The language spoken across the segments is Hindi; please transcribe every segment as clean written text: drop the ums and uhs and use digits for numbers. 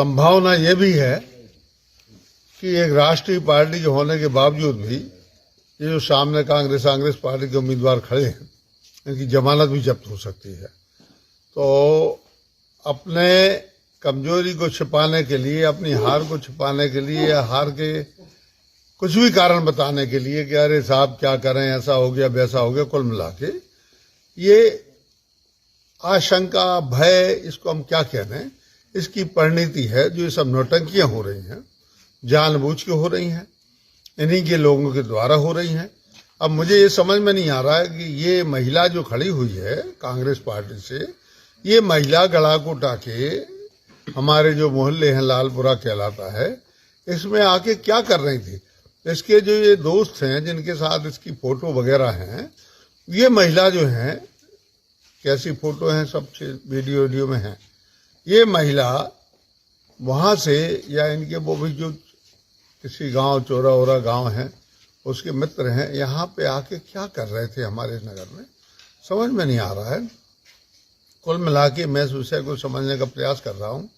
संभावना ये भी है कि एक राष्ट्रीय पार्टी के होने के बावजूद भी ये जो सामने कांग्रेस पार्टी के उम्मीदवार खड़े हैं, इनकी जमानत भी जब्त हो सकती है। तो अपने कमजोरी को छिपाने के लिए, अपनी हार को छिपाने के लिए, या हार के कुछ भी कारण बताने के लिए कि अरे साहब क्या करें, ऐसा हो गया वैसा हो गया, कुल मिला के ये आशंका, भय, इसको हम क्या कह रहे हैं, इसकी परिणति है जो ये सब नौटंकियां हो रही हैं, जानबूझ के हो रही हैं, इन्हीं के लोगों के द्वारा हो रही हैं। अब मुझे ये समझ में नहीं आ रहा है कि ये महिला जो खड़ी हुई है कांग्रेस पार्टी से, ये महिला गला को टाके हमारे जो मोहल्ले हैं, लालपुरा कहलाता है, इसमें आके क्या कर रही थी। इसके जो ये दोस्त हैं जिनके साथ इसकी फोटो वगैरह हैं, ये महिला जो हैं, कैसी फोटो हैं सबसे वीडियो में है, ये महिला वहां से या इनके वो भी जो किसी गांव, चोरा ओरा गांव है, उसके मित्र हैं, यहाँ पे आके क्या कर रहे थे हमारे नगर में, समझ में नहीं आ रहा है। कुल मिला के मैं इस विषय को समझने का प्रयास कर रहा हूँ।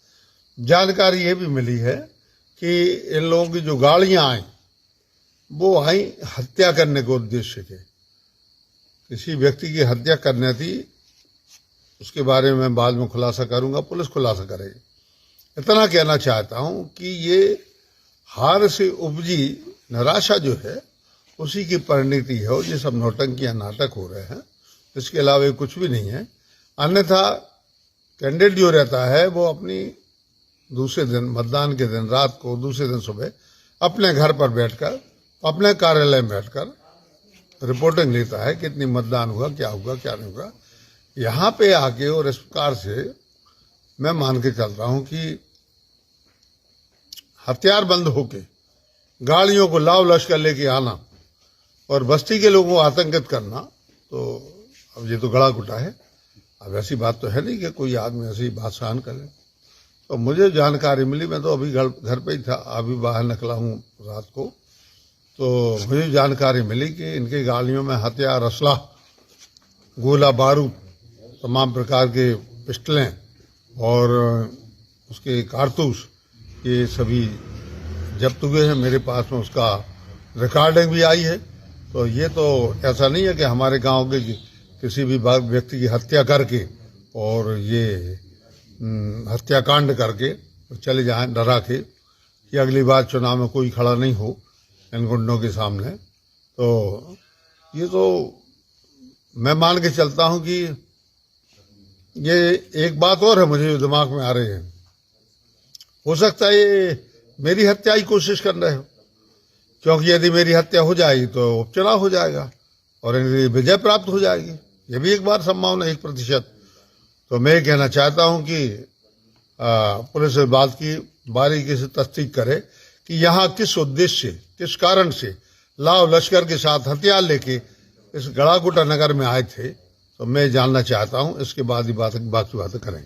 जानकारी ये भी मिली है कि इन लोगों की जो गाड़ियां आई, वो आई हत्या करने के उद्देश्य के, किसी व्यक्ति की हत्या करनी थी। उसके बारे में मैं बाद में खुलासा करूंगा, पुलिस खुलासा करेगी। इतना कहना चाहता हूं कि ये हार से उपजी निराशा जो है, उसी की परिणति है। ये सब नौटंकियां, नाटक हो रहे हैं, इसके अलावा कुछ भी नहीं है। अन्यथा कैंडिडेट जो रहता है वो अपनी दूसरे दिन, मतदान के दिन रात को, दूसरे दिन सुबह अपने घर पर बैठकर, अपने कार्यालय में बैठकर रिपोर्टिंग लेता है, कितनी मतदान हुआ, क्या हुआ, क्या नहीं हुआ। यहाँ पे आके और इस प्रकार से मैं मान के चल रहा हूं कि हथियार बंद होके गाड़ियों को लाव लश्कर लेके आना और बस्ती के लोगों को आतंकित करना, तो अब ये तो गला घुटा है। अब ऐसी बात तो है नहीं कि कोई आदमी ऐसी बात सहन करे। तो मुझे जानकारी मिली, मैं तो अभी घर पे ही था, अभी बाहर निकला हूँ रात को, तो मुझे जानकारी मिली कि इनकी गाड़ियों में हथियार, असला, गोला बारूद, तमाम प्रकार के पिस्टलें और उसके कारतूस, ये सभी जब्त हुए हैं। मेरे पास में उसका रिकॉर्डिंग भी आई है। तो ये तो ऐसा नहीं है कि हमारे गांव के किसी भी व्यक्ति की हत्या करके और ये हत्याकांड करके चले जाएं डरा के कि अगली बार चुनाव में कोई खड़ा नहीं हो इन गुंडों के सामने। तो ये तो मैं मान के चलता हूं कि ये एक बात और है मुझे जो दिमाग में आ रही है, हो सकता है ये मेरी हत्या की कोशिश कर रहे हो, क्योंकि यदि मेरी हत्या हो जाएगी तो उपचुनाव हो जाएगा और इनकी विजय प्राप्त हो जाएगी। ये भी एक बार संभावना 1%। तो मैं कहना चाहता हूं कि पुलिस इस बात की बारीकी से तस्दीक करे कि यहाँ किस उद्देश्य से, किस कारण से लाव लश्कर के साथ हथियार लेके इस गड़ागुटा नगर में आए थे। तो मैं जानना चाहता हूं, इसके बाद ही बाकी बातें करें।